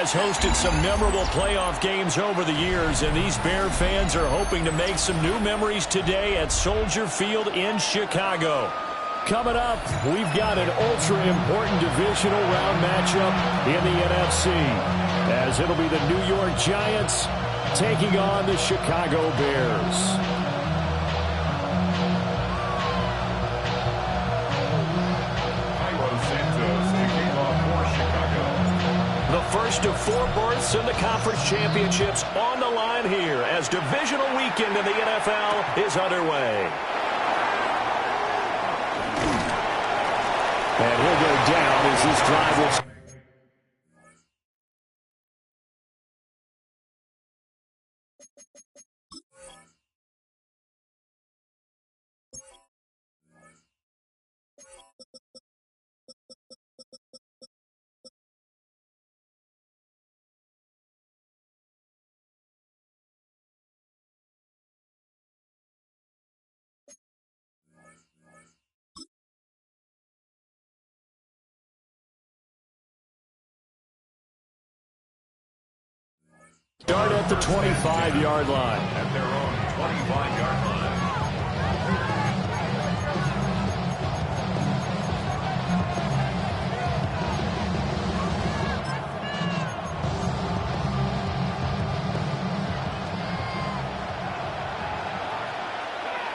has hosted some memorable playoff games over the years, and these Bear fans are hoping to make some new memories today at Soldier Field in Chicago. Coming up, we've got an ultra-important divisional round matchup in the NFC, as it'll be the New York Giants taking on the Chicago Bears. The first of 4 berths in the conference championships on the line here as divisional weekend in the NFL is underway. And he'll go down as this drive will... Start at the 25-yard line. At their own 25-yard line.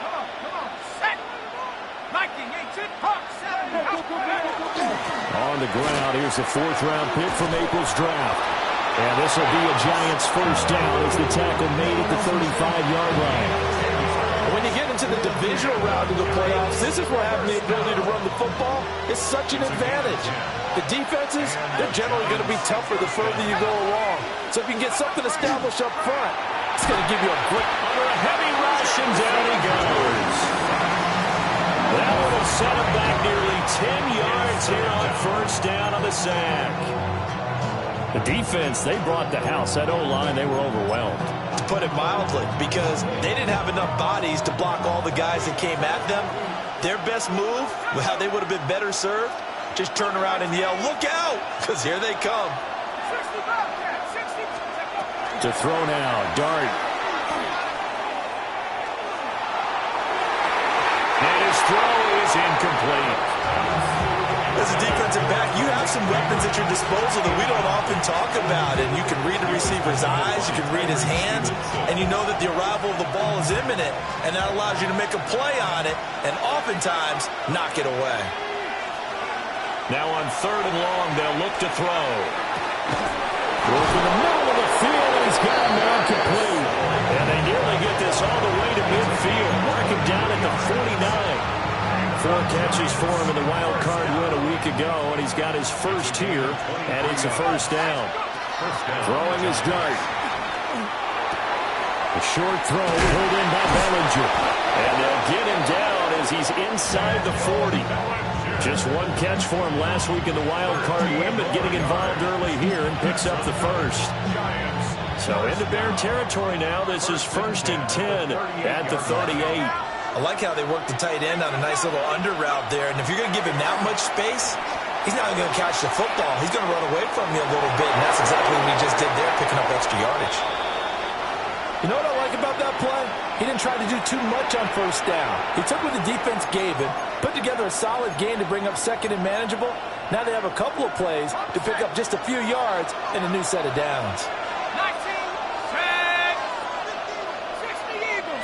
Come on, set. Viking, 18, Hawk, 7. On the ground, here's the 4th-round pick from April's draft. And this will be a Giants first down as the tackle made at the 35-yard line. When you get into the divisional round of the playoffs, this is where having the ability to run the football is such an advantage. The defenses, they're generally going to be tougher the further you go along. So if you can get something established up front, it's going to give you a great... Under a heavy rush, and down he goes. That one will set him back nearly 10 yards here on first down on the sack. The defense, they brought the house. That O-line, they were overwhelmed. To put it mildly, because they didn't have enough bodies to block all the guys that came at them. Their best move, how they would have been better served, just turn around and yell, "Look out!" because here they come. 60. To throw now, Dart. And his throw is incomplete. As a defensive back, you have some weapons at your disposal that we don't often talk about. And you can read the receiver's eyes, you can read his hands, and you know that the arrival of the ball is imminent, and that allows you to make a play on it and oftentimes knock it away. Now on 3rd and long, they'll look to throw. Goes in the middle of the field, and he's got him down complete. And they nearly get this all the way to midfield. Mark him down at the 49. 4 catches for him in the wild card win a week ago, and he's got his first here, and it's a first down. Throwing his Dart. A short throw pulled in by Bellinger. And they'll get him down as he's inside the 40. Just 1 catch for him last week in the wild card win, but getting involved early here and picks up the first. So into Bear territory now. This is 1st and 10 at the 38. I like how they work the tight end on a nice little under route there. And if you're going to give him that much space, he's not going to catch the football. He's going to run away from you a little bit, and that's exactly what he just did there, picking up extra yardage. You know what I like about that play? He didn't try to do too much on first down. He took what the defense gave him, put together a solid game to bring up 2nd and manageable. Now they have a couple of plays to pick up just a few yards and a new set of downs. 19, set. 60 Eagles,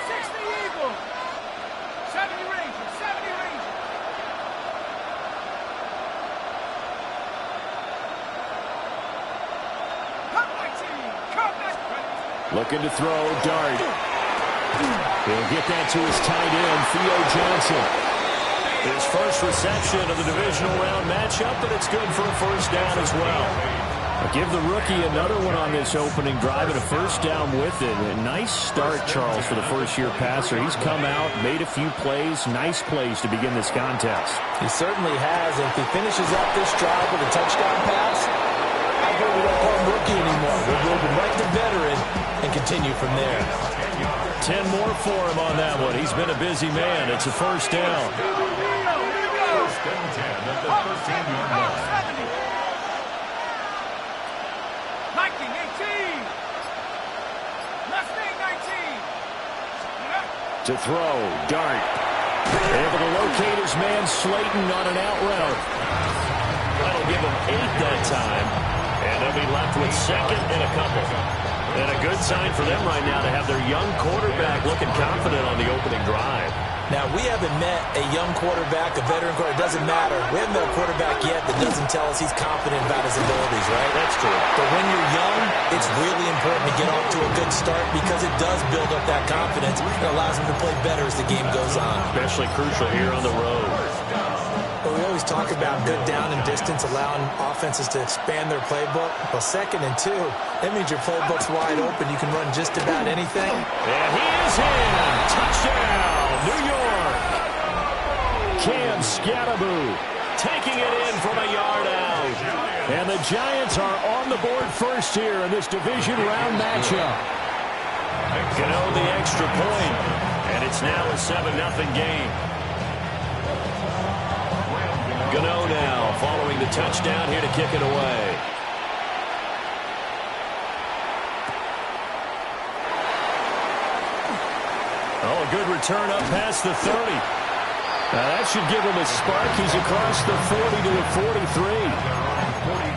70 Rangers, 70 Rangers. Come back, team. Come back. Looking to throw, Dart. He'll get that to his tight end, Theo Johnson. His first reception of the divisional round matchup, but it's good for a first down as well. I'll give the rookie another one on this opening drive and a first down with it. A nice start, Charles, for the first-year passer. He's come out, made a few plays, nice plays to begin this contest. He certainly has. And if he finishes up this drive with a touchdown pass, I've heard we don't call him rookie anymore. We'll move him right to veteran and continue from there. 10 more for him on that one. He's been a busy man. It's a first down. First and 10 at the 13-yard line. To throw, Dart. Able to locate his man Slayton on an out route. That'll give him 8 that time. And they'll be left with second and a couple. And a good sign for them right now to have their young quarterback looking confident on the opening drive. Now, we haven't met a young quarterback, a veteran quarterback. It doesn't matter. We haven't met a quarterback yet that doesn't tell us he's confident about his abilities, right? That's true. But when you're young, it's really important to get off to a good start because it does build up that confidence and allows him to play better as the game goes on. Especially crucial here on the road. But we always talk about good down and distance, allowing offenses to expand their playbook. Well, 2nd and 2, that means your playbook's wide open. You can run just about anything. And he is in. Touchdown, New York. Cam Scatteraboo taking it in from a yard out. And the Giants are on the board first here in this division round matchup. Gano the extra point, and it's now a 7-0 game. Gano now following the touchdown here to kick it away. Oh, a good return up past the 30. That should give him a spark. He's across the 40 to the 43.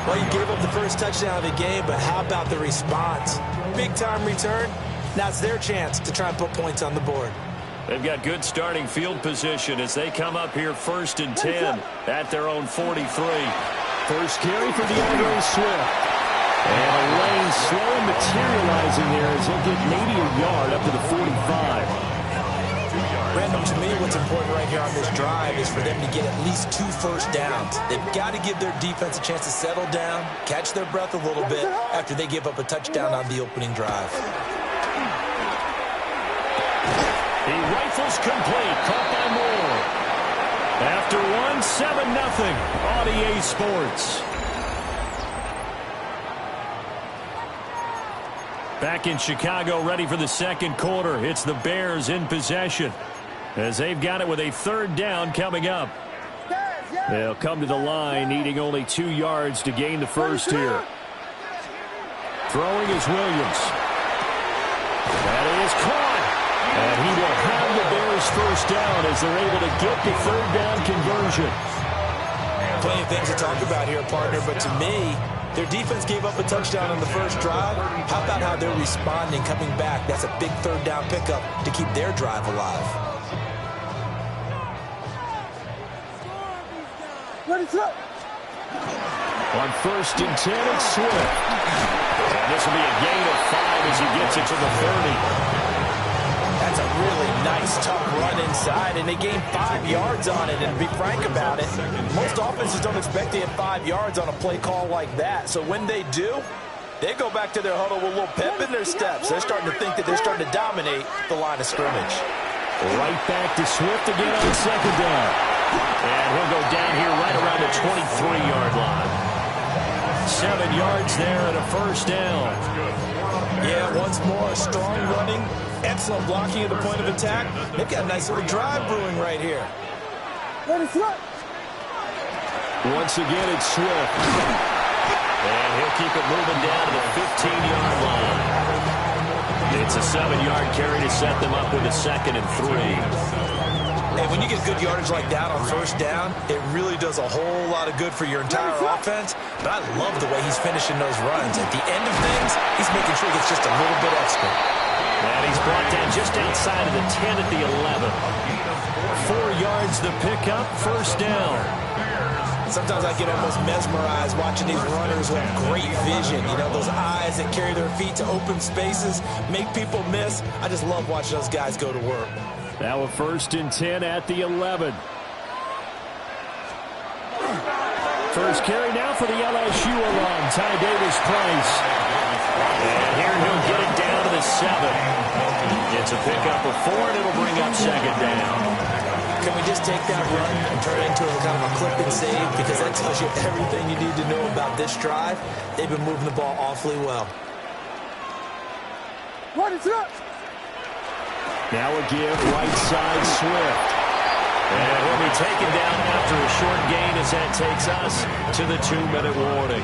Well, he gave up the first touchdown of the game, but how about the response? Big-time return. Now it's their chance to try and put points on the board. They've got good starting field position as they come up here 1st and 10 at their own 43. First carry for DeAndre Swift. And a lane slow materializing there as he'll get maybe a yard up to the 45. Random, to me, what's important right here on this drive is for them to get at least 2 first downs. They've got to give their defense a chance to settle down, catch their breath a little bit after they give up a touchdown on the opening drive. He rifles complete, caught by Moore. After one, 7-0 on EA Sports. Back in Chicago, ready for the second quarter. It's the Bears in possession as they've got it with a 3rd down coming up. They'll come to the line, needing only 2 yards to gain the first here. Throwing is Williams. That is caught. And he will have the Bears first down as they're able to get the 3rd down conversion. Plenty of things to talk about here, partner, but to me, their defense gave up a touchdown on the first drive. How about how they're responding, coming back? That's a big 3rd down pickup to keep their drive alive. On 1st and 10, it's Swift. And this will be a gain of 5 as he gets it to the 30. That's a really nice, tough run inside, and they gained 5 yards on it. And to be frank about it, most offenses don't expect to hit 5 yards on a play call like that. So when they do, they go back to their huddle with a little pep in their steps. They're starting to think that they're starting to dominate the line of scrimmage. Right back to Swift again on 2nd down. And he'll go down here right around the 23-yard line. 7 yards there and a first down. Yeah, once more, strong running, excellent blocking at the point of attack. They've got a nice little drive brewing right here. Once again, it's Swift. And he'll keep it moving down to the 15-yard line. It's a 7-yard carry to set them up with a 2nd and 3. And when you get good yardage like that on first down, it really does a whole lot of good for your entire offense. But I love the way he's finishing those runs. At the end of things, he's making sure he gets just a little bit extra. And he's brought down just outside of the 10 at the 11. 4 yards the pickup, first down. Sometimes I get almost mesmerized watching these runners with great vision. You know, those eyes that carry their feet to open spaces, make people miss. I just love watching those guys go to work. Now a 1st and 10 at the 11. First carry now for the LSU alum, Ty Davis-Price. And here he'll get it down to the 7. It's a pickup of 4, and it'll bring up 2nd down. Can we just take that run and turn it into a kind of a clip and save? Because that tells you everything you need to know about this drive. They've been moving the ball awfully well. What is up? Now a give, right side, Swift. And he'll be taken down after a short gain as that takes us to the 2-minute warning.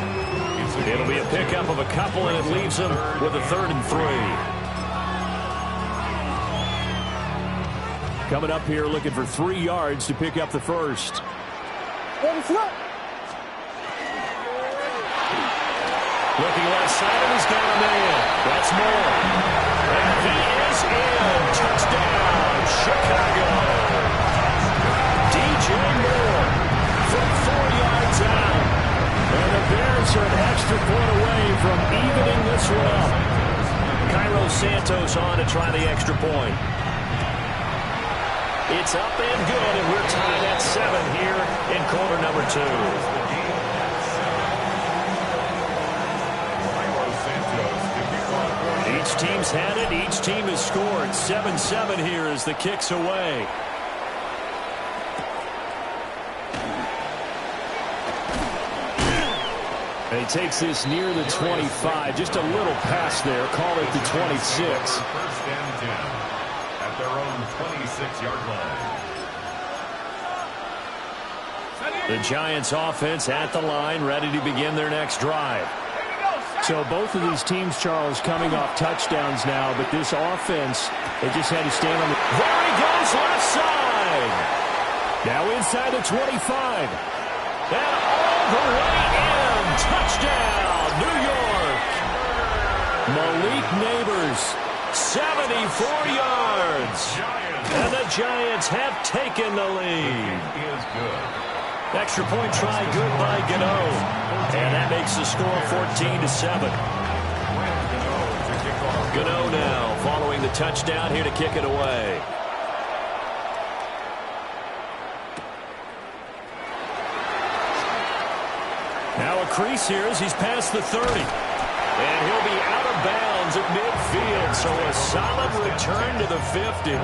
It'll be a pickup of a couple, and it leaves them with a 3rd and 3. Coming up here looking for 3 yards to pick up the first. Looking left side, and he's got a man. That's Moore. And he is in. Touchdown, Chicago. DJ Moore from 4 yards out. And the Bears are an extra point away from evening this one up. Cairo Santos on to try the extra point. It's up and good, and we're tied at 7 here in quarter number 2. Each team's had it. Each team has scored. 7-7 here as the kick's away. And he takes this near the 25. Just a little pass there. Call it the 26. First and 10 at their own 26-yard line. The Giants offense at the line, ready to begin their next drive. So both of these teams, Charles, coming off touchdowns now, but this offense, they just had to stand on the... There he goes, left side. Now inside the 25. And all the way in. Touchdown, New York. Malik Neighbors, 74 yards. And the Giants have taken the lead. Is good. Extra point try good by Gano. And that makes the score 14-7. Gano now following the touchdown here to kick it away. Now a crease here as he's past the 30. And he'll be out of bounds at midfield. So a solid return to the 50.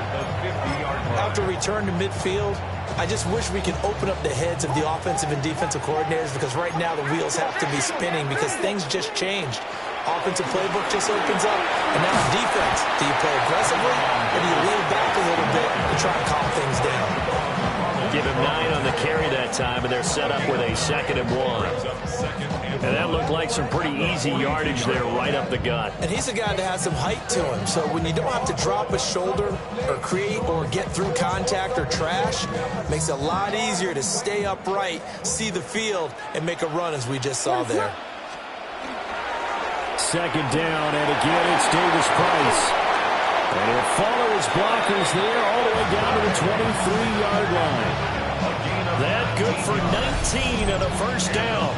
After return to midfield, I just wish we could open up the heads of the offensive and defensive coordinators, because right now the wheels have to be spinning because things just changed. Offensive playbook just opens up, and now defense. Do you play aggressively, or do you lean back a little bit and try and calm things down? Give him 9 on the carry that time, and they're set up with a 2nd and 1. And that looked like some pretty easy yardage there right up the gut. And he's a guy that has some height to him, so when you don't have to drop a shoulder or create or get through contact or trash, makes it a lot easier to stay upright, see the field, and make a run as we just saw there. 2nd down, and again it's Davis Price. And he'll follow his blockers there all the way down to the 23-yard line. That good for 19 and a first down.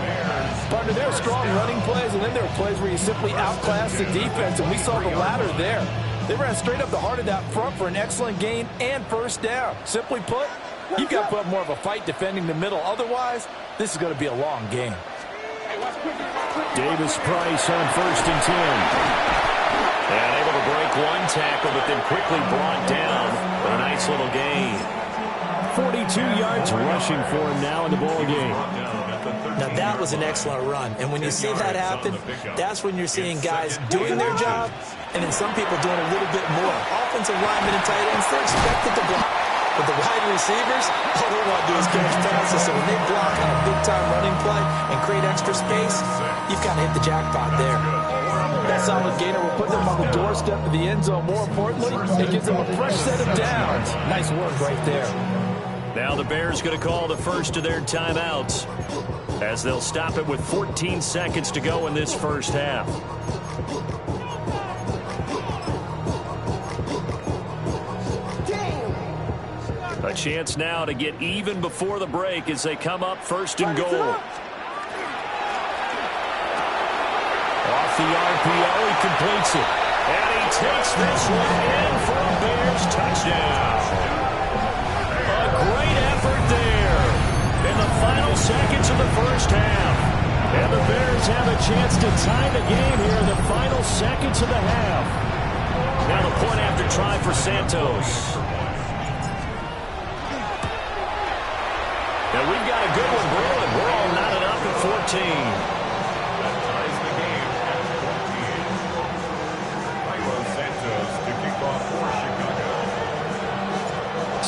Partner, there are strong running plays, and then there are plays where you simply outclass the defense, and we saw the latter there. They ran straight up the heart of that front for an excellent gain and first down. Simply put, you've got to put up more of a fight defending the middle. Otherwise, this is going to be a long game. Davis Price on 1st and 10. And able to break one tackle, but then quickly brought down with a nice little gain. 42 yards rushing for him now in the ball game. Now that was an excellent run, and when you see that happen, that's when you're seeing guys doing their job, and then some people doing a little bit more. Offensive linemen and tight ends, they're expected to block. But the wide receivers, all they want to do is catch passes. So when they block on a big-time running play and create extra space, you've got to hit the jackpot there. That solid gainer will put them on the doorstep of the end zone. More importantly, it gives them a fresh set of downs. Nice work right there. Now the Bears going to call the first of their timeouts as they'll stop it with 14 seconds to go in this first half. A chance now to get even before the break as they come up 1st and goal. Off the RPO, he completes it. And he takes this one in for a Bears touchdown. A great effort there in the final seconds of the first half. And the Bears have a chance to tie the game here in the final seconds of the half. Now the point after try for Santos. Now we've got a good one brewing. We're all knotted up at 14. That ties the game at 14. Cairo Santos to kick off for Chicago.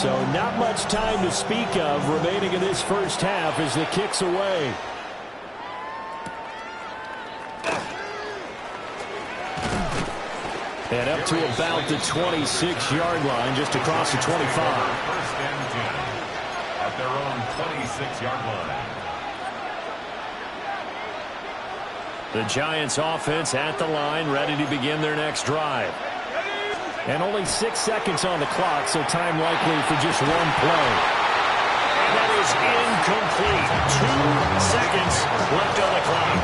So not much time to speak of remaining in this first half as the kick's away. And up to about the 26-yard line, just across the 25. First and 10 at their own 26-yard line. The Giants offense at the line, ready to begin their next drive. And only 6 seconds on the clock, so time likely for just one play. And that is incomplete. 2 seconds left on the clock.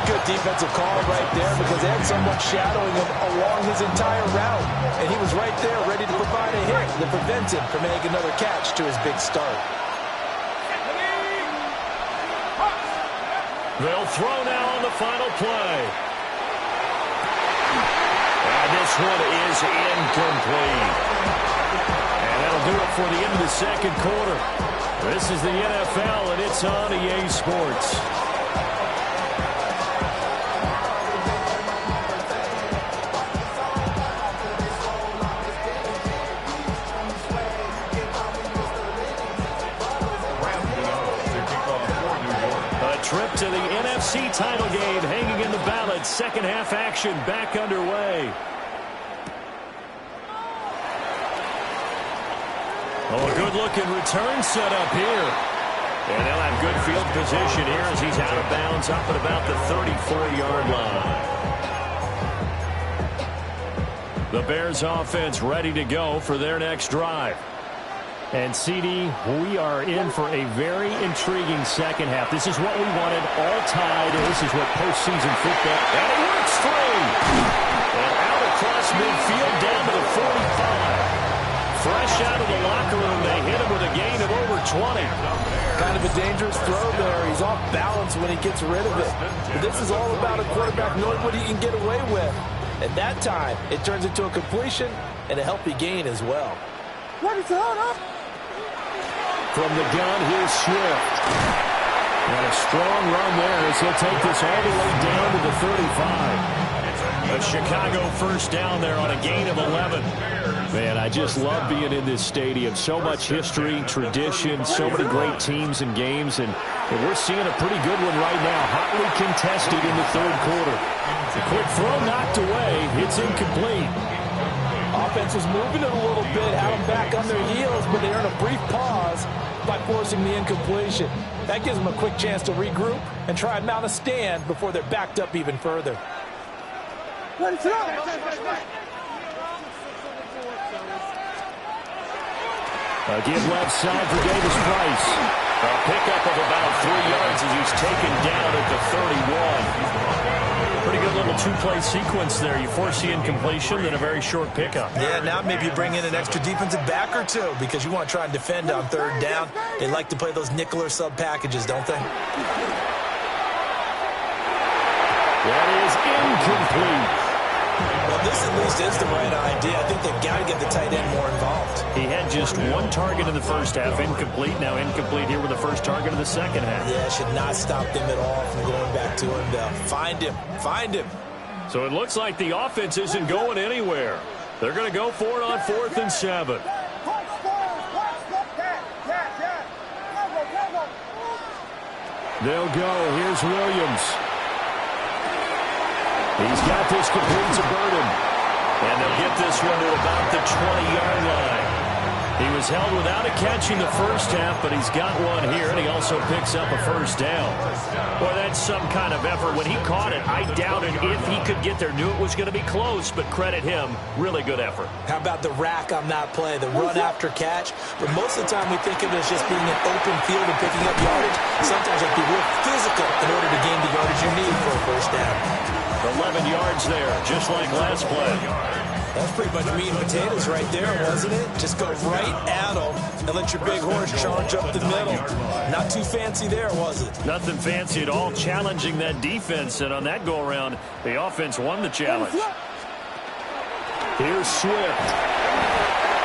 Good defensive call right there because they had someone shadowing him along his entire route. And he was right there ready to provide a hit that prevents him from making another catch to his big start. They'll throw now on the final play. And this one is incomplete. And that'll do it for the end of the second quarter. This is the NFL, and it's on EA Sports. Trip to the NFC title game hanging in the balance. Second half action back underway. Oh, a good-looking return set up here. And they'll have good field position here as he's out of bounds up at about the 34-yard line. The Bears offense ready to go for their next drive. And, CD, we are in for a very intriguing second half. This is what we wanted, all tied, and this is what postseason football. And he works free. And out across midfield down to the 45. Fresh out of the locker room, they hit him with a gain of over 20. Kind of a dangerous throw there. He's off balance when he gets rid of it. But this is all about a quarterback knowing what he can get away with. At that time, it turns into a completion and a healthy gain as well. What is that? From the gun, here's Swift. And a strong run there as he'll take this all the way down to the 35. A Chicago first down there on a gain of 11. Man, I just love being in this stadium. So much history, tradition, so many great teams and games, and we're seeing a pretty good one right now. Hotly contested in the third quarter. The quick throw knocked away. It's incomplete. Offense was moving it a little bit, had them back on their heels, but they earned a brief pause by forcing the incompletion. That gives them a quick chance to regroup and try and mount a stand before they're backed up even further. A give left side for Davis Price. A pickup of about 3 yards as he's taken down at the 31. Pretty good little two-play sequence there. You force the incompletion, then a very short pickup. Yeah, now maybe you bring in an extra defensive back or two because you want to try and defend on third down. They like to play those nickel or sub packages, don't they? That is incomplete. Well, this at least is the right idea. I think they've got to get the tight end more involved. He had just one target in the first half, incomplete. Now incomplete here with the first target of the second half. Yeah, should not stop them at all from going back to him. Find him. Find him. So it looks like the offense isn't going anywhere. They're going to go for it on 4th and 7. They'll go. Here's Williams. He's got this complete to Burden. And they'll get this one to about the 20-yard line. He was held without a catch in the first half, but he's got one here, and he also picks up a first down. Boy, that's some kind of effort. When he caught it, I doubted if he could get there. Knew it was going to be close, but credit him. Really good effort. How about the rack on that play, the run after catch? But most of the time we think of it as just being an open field and picking up yardage. Sometimes you have to be real physical in order to gain the yardage you need for a first down. 11 yards there, just like last play. That's pretty much meat and potatoes right there, wasn't it? Just go right at them and let your big horse charge up the middle. Not too fancy there, was it? Nothing fancy at all, challenging that defense. And on that go-around, the offense won the challenge. Here's Swift.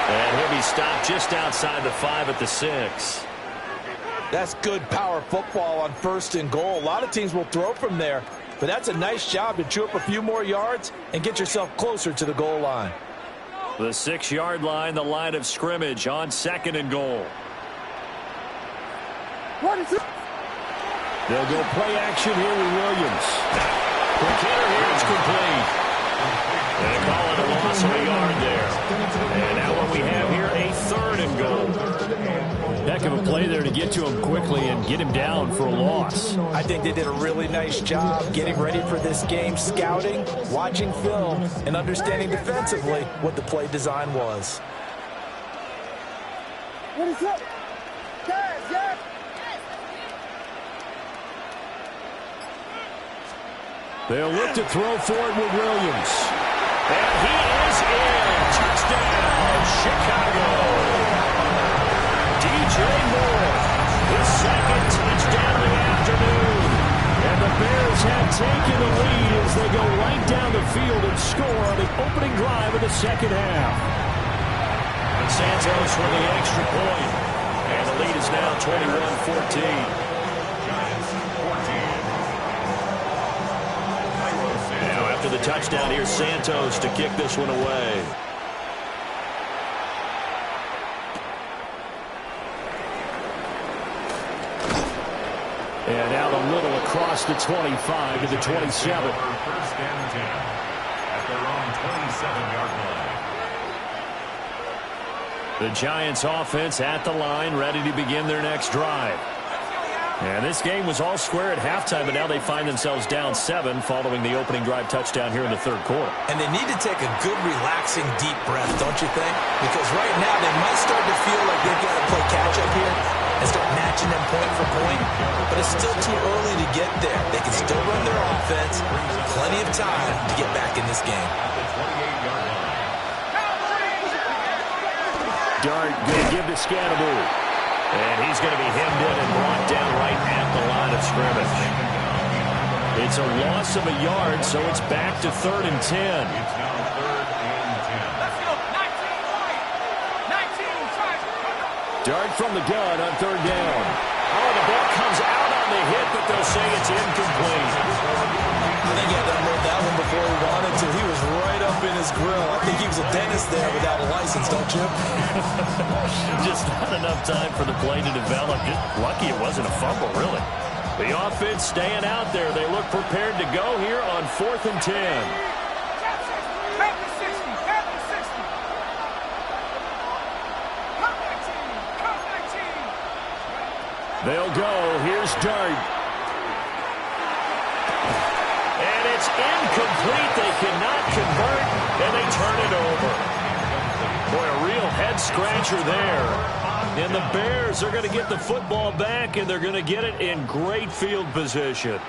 And he'll be stopped just outside the 5 at the 6. That's good power football on 1st and goal. A lot of teams will throw from there. But that's a nice job to chew up a few more yards and get yourself closer to the goal line. The 6-yard line, the line of scrimmage on 2nd and goal. What is it? They'll go play action here with Williams. Quick hitter here, it's complete. And a to get to him quickly and get him down for a loss. I think they did a really nice job getting ready for this game, scouting, watching film, and understanding defensively what the play design was. What is up? Guys, guys. They'll look to throw for it with Williams. And he is in. Touchdown, Chicago. DJ Moore, his second touchdown of the afternoon. And the Bears have taken the lead as they go right down the field and score on the opening drive of the second half. And Santos for the extra point. And the lead is now 21-14. After the touchdown, here's Santos to kick this one away. And out a little across the 25 to the 27. First and 10 at their own 27-yard line. The Giants offense at the line, ready to begin their next drive. And this game was all square at halftime, but now they find themselves down 7 following the opening drive touchdown here in the third quarter. And they need to take a good, relaxing, deep breath, don't you think? Because right now they might start to feel like they've got to play catch-up here and start matching them point for point. But it's still too early to get there. They can still run their offense. Plenty of time to get back in this game. Dart going to give to Scannable. And he's going to be hemmed in and brought down right at the line of scrimmage. It's a loss of a yard, so it's back to 3rd and 10. It's now 3rd and 10. Let's go. 19, Dart from the gun on 3rd down. Oh, the ball comes out on the hit, but they'll say it's incomplete. I think he had to unload that one before he wanted to. He was right up in his grill. I think he was a dentist there without a license, don't you? Just not enough time for the play to develop. Just lucky it wasn't a fumble, really. The offense staying out there. They look prepared to go here on 4th and 10. They'll go. Here's Dart. And it's incomplete. They cannot convert, and they turn it over. Boy, a real head-scratcher there. And the Bears are going to get the football back, and they're going to get it in great field position.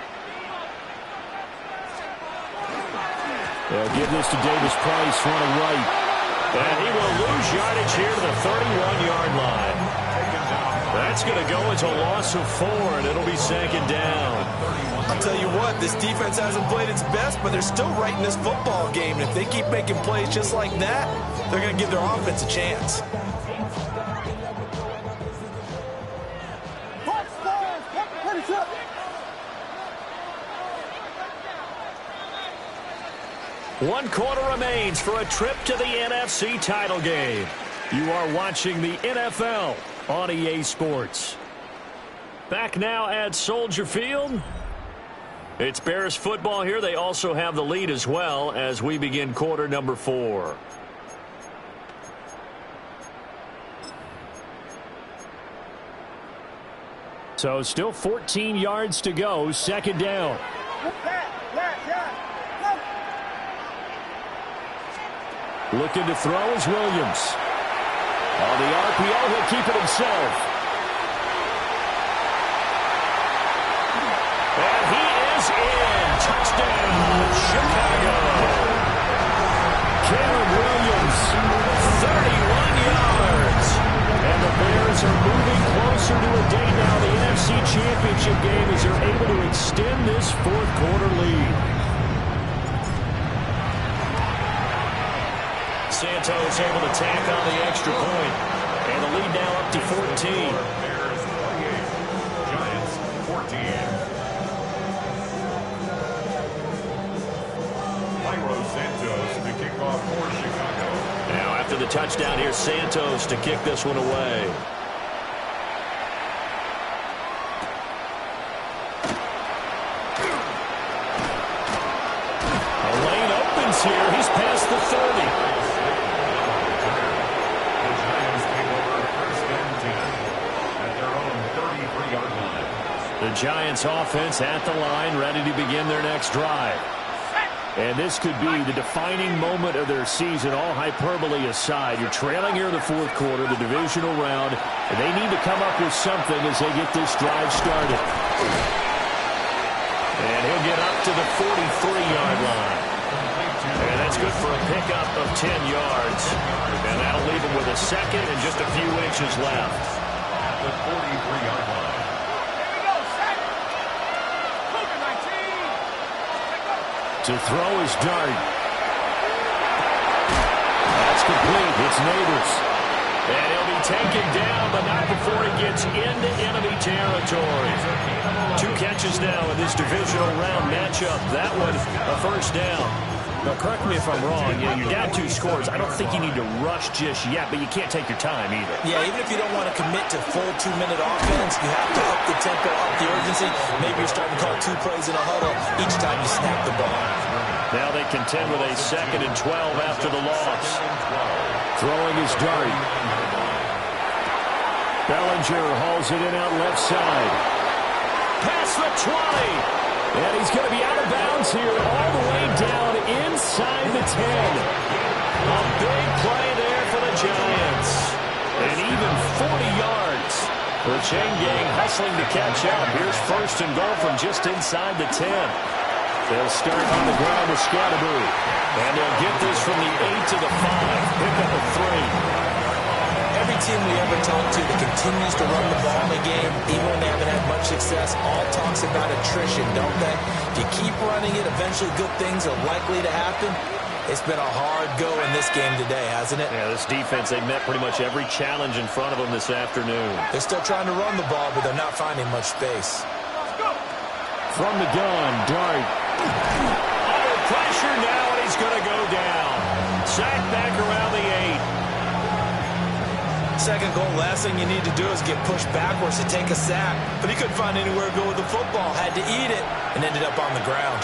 They'll give this to Davis Price, running right. And he will lose yardage here to the 31-yard line. That's going to go into a loss of 4, and it'll be 2nd down. I'll tell you what, this defense hasn't played its best, but they're still right in this football game. And if they keep making plays just like that, they're going to give their offense a chance. What is up? One quarter remains for a trip to the NFC title game. You are watching the NFL on EA Sports. Back now at Soldier Field. It's Bears football here. They also have the lead as well as we begin quarter number 4. So still 14 yards to go. 2nd down. Looking to throw is Williams. On the RPO, he'll keep it himself. And he is in. Touchdown, Chicago. Caleb Williams, 31 yards. And the Bears are moving closer to a day now. The NFC Championship game as they're able to extend this 4th quarter lead. Santos able to tack on the extra point. And the lead now up to 14. Bears 28, Giants 14. Jairo Santos to kick off for Chicago. Now after the touchdown, here's Santos to kick this one away. A lane opens here. He's past the 30. The Giants take over 1st and 10 at their own The Giants offense at the line, ready to begin their next drive. And this could be the defining moment of their season, all hyperbole aside. You're trailing here in the fourth quarter, the divisional round, and they need to come up with something as they get this drive started. And he'll get up to the 43-yard line. And that's good for a pickup of 10 yards. And that'll leave him with a second and just a few inches left. At the 43-yard line. To throw is Dart. That's complete. It's Neighbors. And he'll be taken down, but not before he gets into enemy territory. 2 catches now in this divisional round matchup. That one, a first down. Now, correct me if I'm wrong. You're down 2 scores. I don't think you need to rush just yet, but you can't take your time either. Yeah, even if you don't want to commit to full 2-minute offense, you have to up the tempo, up the urgency. Maybe you're starting to call 2 plays in a huddle each time you snap the ball. Now they contend with a 2nd and 12 after the loss. Throwing is Dart. Bellinger hauls it in out left side. Past the 20. And he's going to be out of bounds here all the way down inside the 10. A big play there for the Giants. And even 40 yards. The chain gang hustling to catch up. Here's 1st and goal from just inside the 10. They'll start on the ground with Scatterbury. And they'll get this from the 8 to the 5. Pick up a 3. Every team we ever talk to that continues to run the ball in the game, even when they haven't had much success, all talks about attrition, don't they? If you keep running it, eventually good things are likely to happen. It's been a hard go in this game today, hasn't it? Yeah, this defense, they've met pretty much every challenge in front of them this afternoon. They're still trying to run the ball, but they're not finding much space. From the gun, Dart. Under pressure now, and he's going to go down. Sack back around the 8. 2nd goal, last thing you need to do is get pushed backwards to take a sack. But he couldn't find anywhere to go with the football. Had to eat it and ended up on the ground.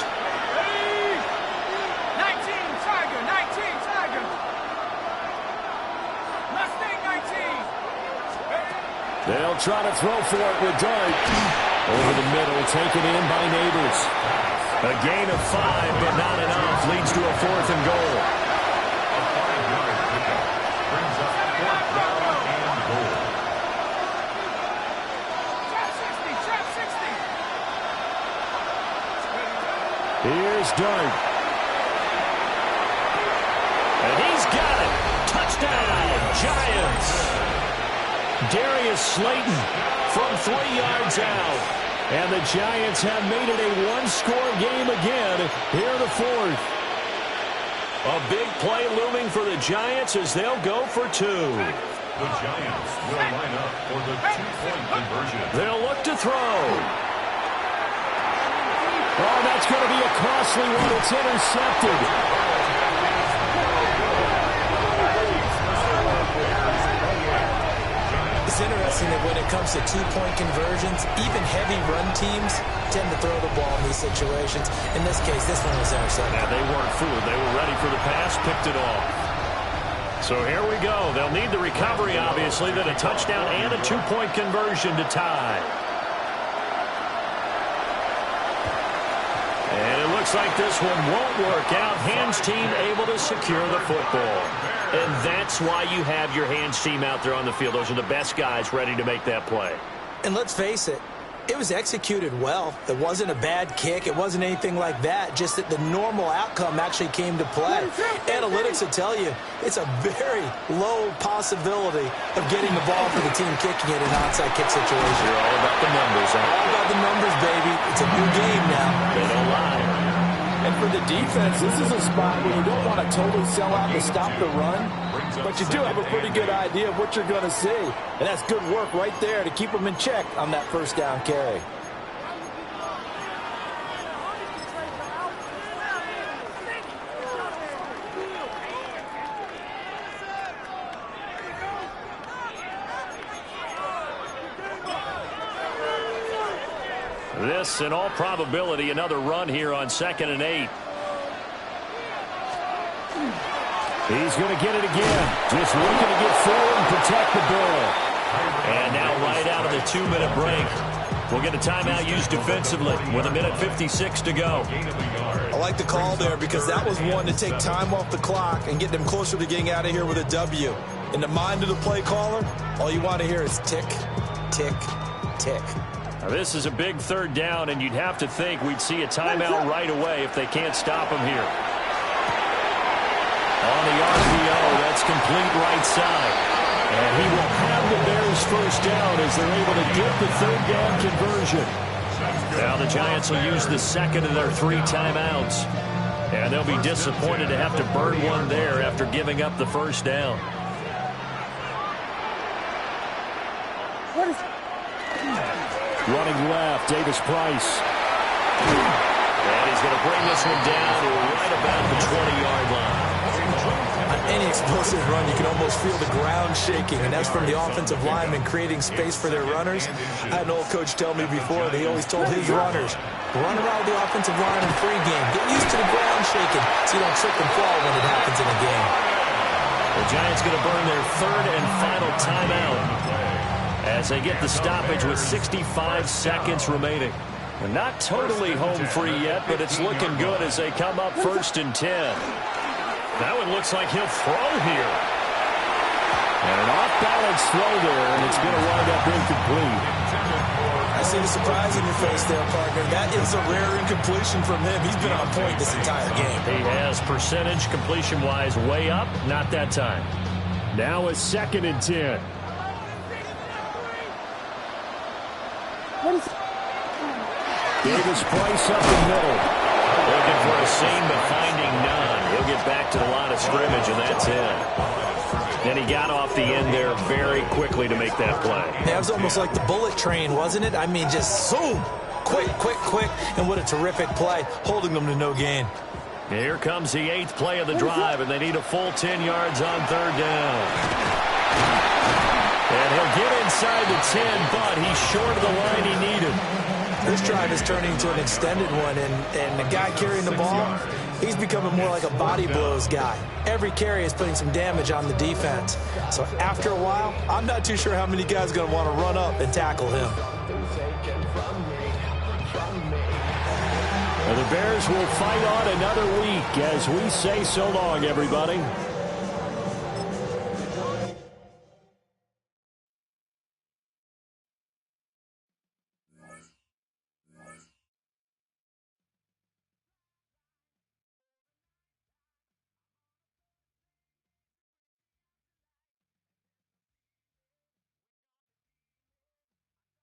19, Tiger, 19, Tiger. Mustang 19. They'll try to throw for it with Dart. Over the middle, taken in by Neighbors. A gain of 5, but not enough. Leads to a 4th and goal. Here's Dart. And he's got it. Touchdown, Giants. Darius Slayton from 3 yards out. And the Giants have made it a 1-score game again here in the 4th. A big play looming for the Giants as they'll go for 2. The Giants will line up for the 2-point conversion. They'll look to throw. Oh, that's going to be a costly one. It's intercepted. It's interesting that when it comes to 2-point conversions, even heavy run teams tend to throw the ball in these situations. In this case, this one was intercepted. Yeah, they weren't fooled. They were ready for the pass, picked it off. So here we go. They'll need the recovery, obviously, then a touchdown and a 2-point conversion to tie. And it looks like this one won't work out. Hands team able to secure the football. And that's why you have your hands team out there on the field. Those are the best guys ready to make that play. And let's face it, it was executed well. It wasn't a bad kick. It wasn't anything like that. Just that the normal outcome actually came to play. Analytics will tell you it's a very low possibility of getting the ball for the team kicking it in an onside kick situation. You're all about the numbers, huh? All about the numbers, baby. It's a new game now. They don't lie. And for the defense, this is a spot where you don't want to totally sell out to stop the run, but you do have a pretty good idea of what you're going to see. And that's good work right there to keep them in check on that 1st down carry. This, in all probability, another run here on 2nd and 8. He's going to get it again. Just looking to get forward and protect the ball. And now right out of the 2-minute break, We'll get a timeout used defensively with 1:56 to go. I like the call there because that was one to take time off the clock and get them closer to getting out of here with a W. In the mind of the play caller, all you want to hear is tick, tick, tick. Now this is a big third down, and you'd have to think we'd see a timeout right away if they can't stop him here. On the RPO, that's complete right side. And he will have the Bears first down as they're able to get the third down conversion. Now the Giants will use the second of their 3 timeouts. And they'll be disappointed to have to burn one there after giving up the first down. Running left, Davis Price. And he's going to bring this one down right about the 20-yard line. On any explosive run, you can almost feel the ground shaking, and that's from the offensive linemen creating space for their runners. I had an old coach tell me before that he always told his runners, run around the offensive line in pregame. Get used to the ground shaking so you don't trip and fall when it happens in a game. The Giants going to burn their third and final timeout as they get the stoppage with 65 seconds remaining. They're not totally home free yet, but it's looking good as they come up 1st and 10. That one looks like he'll throw here. And an off-balance throw there, and it's going to wind up incomplete. I see the surprise in your face there, partner. That is a rare incompletion from him. He's been on point this entire game. He has percentage completion-wise way up, not that time. Now a 2nd and 10. Davis Price up the middle. Looking for a seam, but finding none. He'll get back to the line of scrimmage, and that's it. And he got off the end there very quickly to make that play. That was almost like the bullet train, wasn't it? I mean, just zoom. Quick, quick, quick. And what a terrific play, holding them to no gain. Here comes the 8th play of the drive, and they need a full 10 yards on 3rd down. And he'll get inside the 10, but he's short of the line he needed. This drive is turning into an extended one, and the guy carrying the ball, he's becoming more like a body blows guy. Every carry is putting some damage on the defense. So after a while, I'm not too sure how many guys are going to want to run up and tackle him. Well, the Bears will fight on another week as we say so long, everybody.